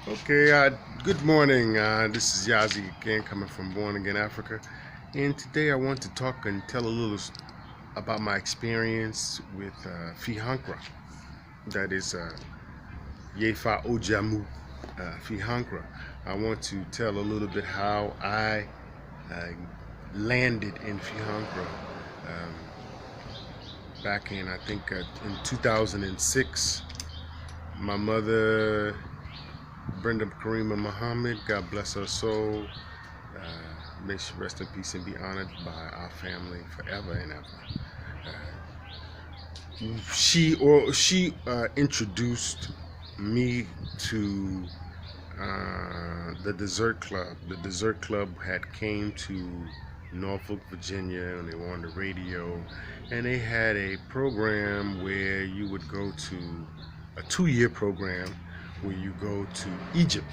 Okay, good morning. This is Yazi again, coming from Born Again Africa. And today I want to talk and tell a little about my experience with Fihankra. That is Ye Fa Ogyamu, Fihankra. I want to tell a little bit how I uh, landed in Fihankra back in, I think, in 2006. My mother, Brenda Karima Muhammad, God bless her soul. May she rest in peace and be honored by our family forever and ever. She introduced me to the Dessert Club. The Dessert Club had came to Norfolk, Virginia, and they were on the radio, and they had a program where you would go to a 2-year program where you go to Egypt.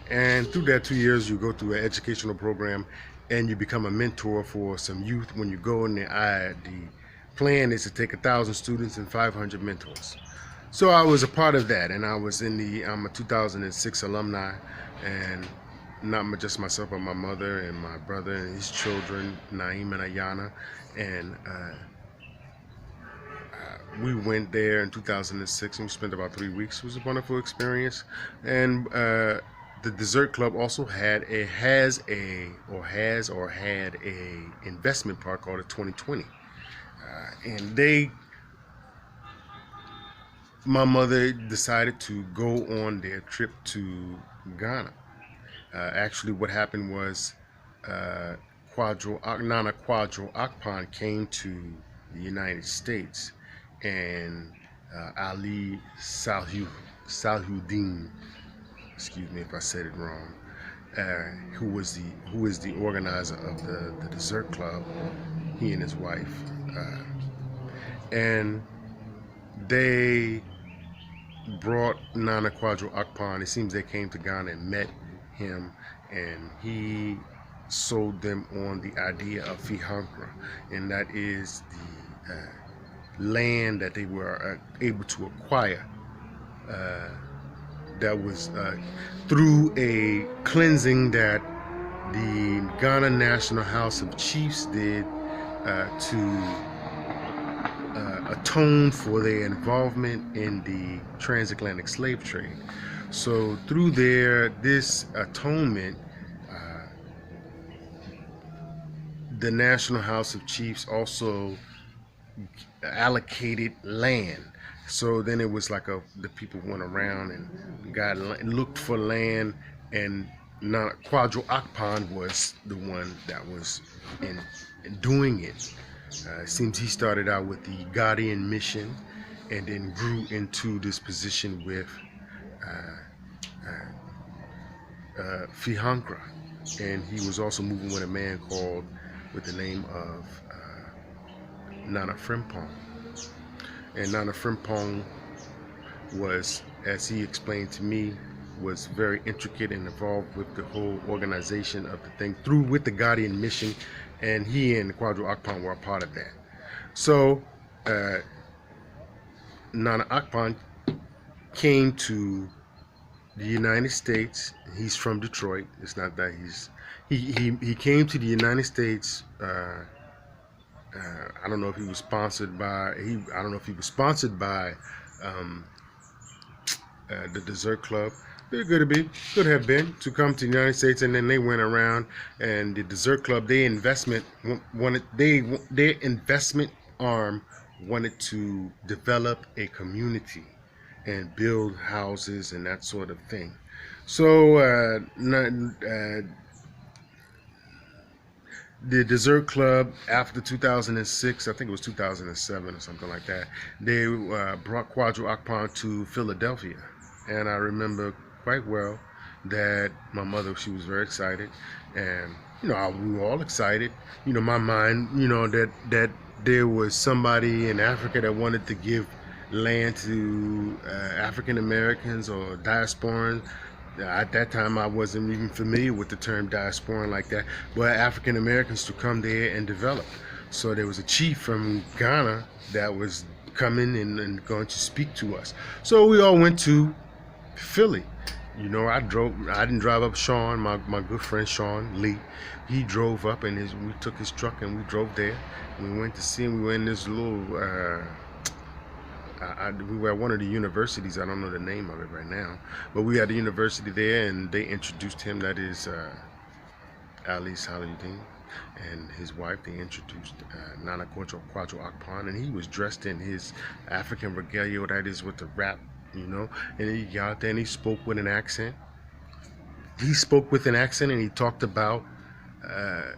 And through that 2 years, you go through an educational program and you become a mentor for some youth. When you go in the plan is to take 1,000 students and 500 mentors. So I was a part of that, and I'm a 2006 alumni, and not just myself, but my mother and my brother and his children, Naeem and Ayana, and we went there in 2006 and we spent about 3 weeks. It was a wonderful experience, and the Dessert Club also had had a investment park called a 2020, and my mother decided to go on their trip to Ghana. Actually, what happened was Nana Quadro Akpan came to the United States, and Ali Salhuddin, excuse me if I said it wrong, who is the organizer of the Dessert Club, he and his wife, and they brought Nana Quadro Akpan. It seems they came to Ghana and met him, and he sold them on the idea of Fihankra, and that is the land that they were able to acquire. That was through a cleansing that the Ghana National House of Chiefs did to atone for their involvement in the transatlantic slave trade. So through this atonement, the National House of Chiefs also allocated land. So then it was like the people went around and looked for land, and Quadro Akpan was the one that was in doing it. It seems he started out with the Guardian mission and then grew into this position with Fihankra. And he was also moving with a man called, with the name of Nana Frimpong. And Nana Frimpong was, as he explained to me, was very intricate and involved with the whole organization of the thing through with the Guardian mission, and he and Quadro Akpan were a part of that. So Nana Akpan came to the United States. He's from Detroit. It's not that he came to the United States. I don't know if he was sponsored by the Dessert Club. It could have been to come to the United States, and then they went around, and the Dessert Club, their investment arm wanted to develop a community and build houses and that sort of thing. So the Dessert Club, after 2006, I think it was 2007 or something like that, they brought Quadro Akpan to Philadelphia. And I remember quite well that my mother, she was very excited, and we were all excited. My mind, that there was somebody in Africa that wanted to give land to African Americans or diasporans. At that time, I wasn't even familiar with the term diasporan like that, but African Americans to come there and develop. So there was a chief from Ghana that was coming and going to speak to us. So we all went to Philly, I didn't drive up. Sean, my good friend Sean Lee, he drove up, and we took his truck and we drove there. We went to see him. We were in this little we were at one of the universities. I don't know the name of it right now, but we had a university there, and they introduced him. That is Ali Salahuddin and his wife. They introduced Nana Kwajo Akpan, and he was dressed in his African regalia, that is with the wrap, and he got out there and he spoke with an accent. And he talked about uh,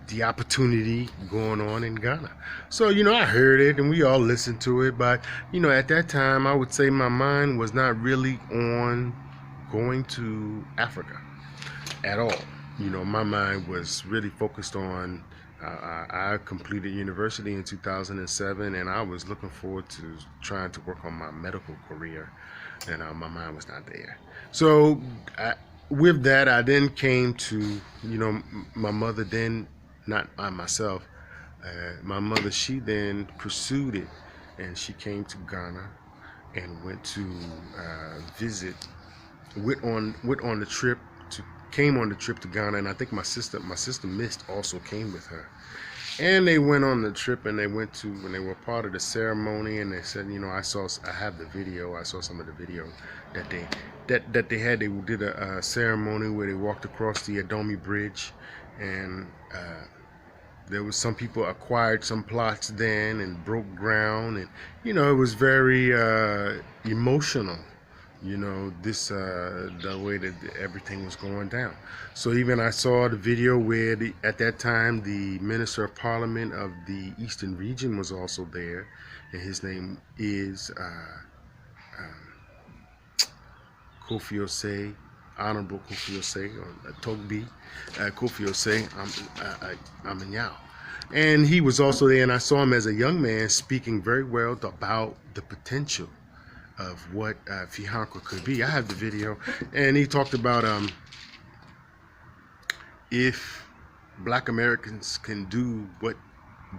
the opportunity going on in Ghana. So, I heard it and we all listened to it, but, at that time, I would say my mind was not really on going to Africa at all. My mind was really focused on, I completed university in 2007, and I was looking forward to trying to work on my medical career, and my mind was not there. So, with that, I then came to, my mother then, not I myself, my mother, she then pursued it, and she came to Ghana and went to visit, came on the trip to Ghana, and I think my sister Mist also came with her. And they went on the trip, and they were part of the ceremony, and they said, I have the video. I saw some of the video that they had. They did a ceremony where they walked across the Adomi Bridge, and there was some people acquired some plots then and broke ground, and it was very emotional. The way that everything was going down. So even I saw the video where at that time the Minister of Parliament of the Eastern Region was also there, and his name is Kofi Osei, Honorable Kofi Osei, or Togbi Kofi Osei Amanyao. And he was also there, and I saw him as a young man speaking very well about the potential of what Fihankra could be. I have the video, and he talked about if Black Americans can do what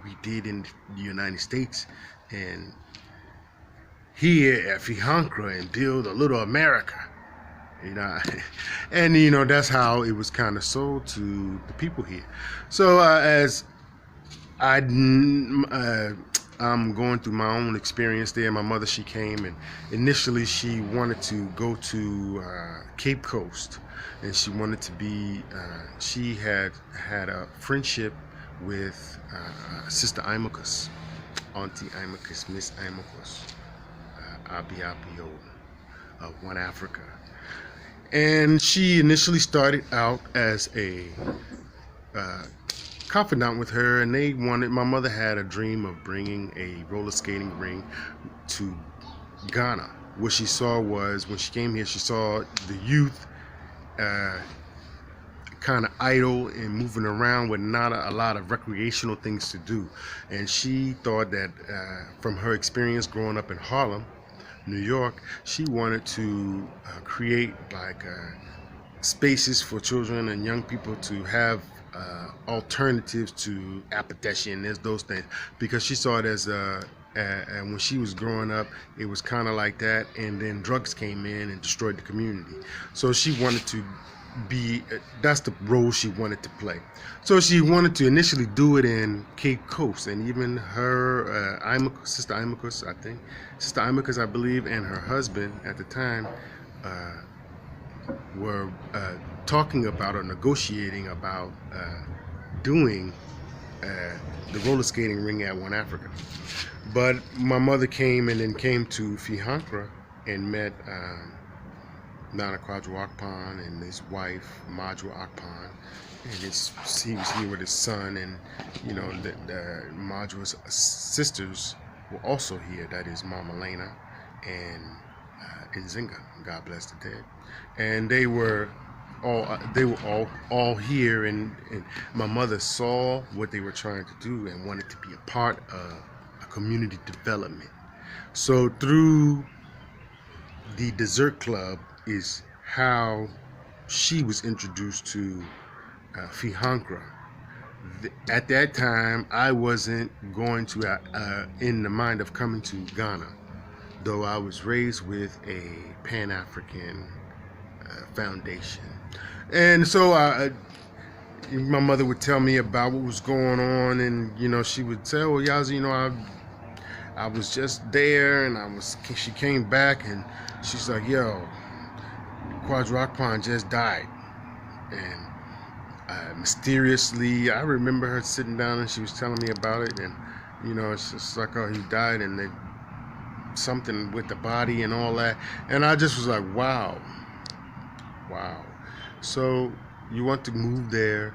we did in the United States and here at Fihankra and build a little America, and that's how it was kind of sold to the people here. So as I'm going through my own experience there. My mother, she came, and initially she wanted to go to Cape Coast, and she wanted to be, she had a friendship with Sister Imukus, Auntie Imukus, Miss Imukus, Abiapio of One Africa. And she initially started out as a confidant with her, and my mother had a dream of bringing a roller skating ring to Ghana. What she saw was, when she came here, she saw the youth kind of idle and moving around with not a lot of recreational things to do. And she thought that from her experience growing up in Harlem, New York, she wanted to create like spaces for children and young people to have alternatives to appetition, there's those things, because she saw it as and when she was growing up, it was kind of like that, and then drugs came in and destroyed the community. So she wanted to be, that's the role she wanted to play. So she wanted to initially do it in Cape Coast, and even her Sister Imukus, I believe, and her husband at the time were talking about or negotiating about doing the roller skating ring at One Africa. But my mother came to Fihankra and met Nana Kwajo Akpan and his wife, Majwa Akpan, and he was here with his son, and Majwa's sisters were also here, that is Mama Lena and Nzinga, God bless the dead. And they were all here, and my mother saw what they were trying to do and wanted to be a part of a community development. So through the Dessert Club is how she was introduced to Fihankra. At that time, I wasn't going to in the mind of coming to Ghana, though I was raised with a Pan-African foundation. And so my mother would tell me about what was going on, and she would say, "Well, Yazi, I was just there, and she came back, and she's like, yo, Quad Rockpond just died." And mysteriously, I remember her sitting down and she was telling me about it, and it's just like, oh, he died, and something with the body and all that, and I just was like, wow. So you want to move there,